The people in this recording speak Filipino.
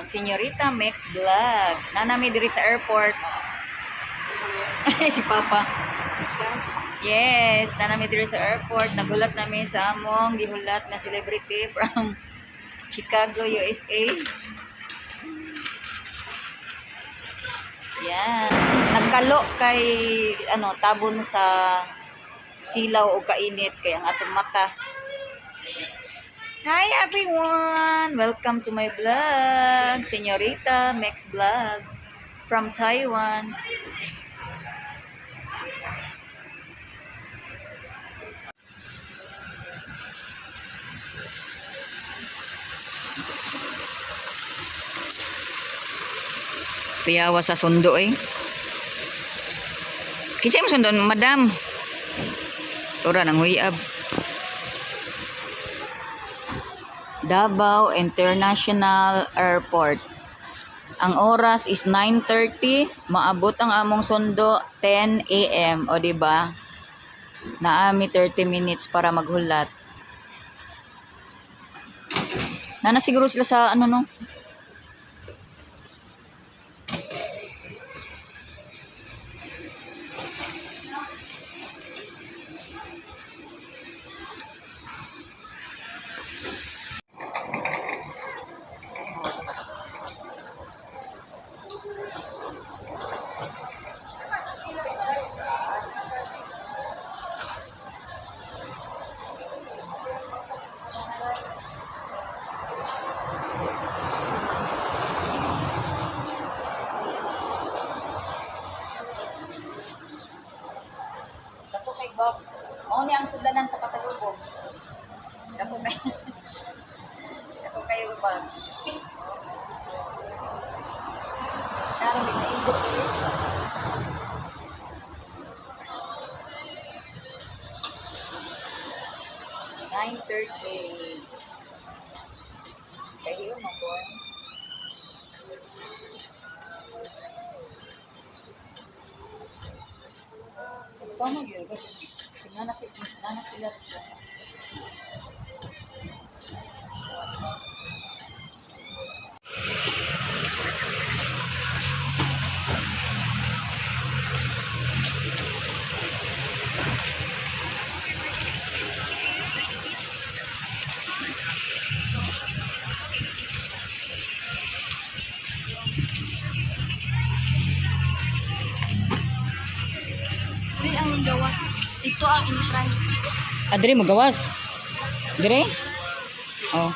Senyorita Mex Vlog. Nanami diri sa airport. Si Papa. Yes, nanami diri sa airport. Nagulat nami sa among gihulat na celebrity from Chicago, USA. Yan. Nagkalo kay tabon sa silaw o kainit kay ang atong mata. Hi everyone! Welcome to my vlog. Senyorita Mex Vlog from Taiwan. Piyawa sa sundo eh. Kisay mo sundo, madam. Tura ng huyab. Davao International Airport. Ang oras is 9:30. Maabot ang among sundo 10 AM. O diba? Naami 30 minutes para maghulat. Nana siguro sila sa no? Bob, ni ang sudlanan sa pasalubong. Dako kayo ba? Pero may naigot eh. $9.30. Kayo mo po eh. Tama yun. Nana sila. Ang gawas. Ito ang in-try. Dire mo gawas? Dire? Oh.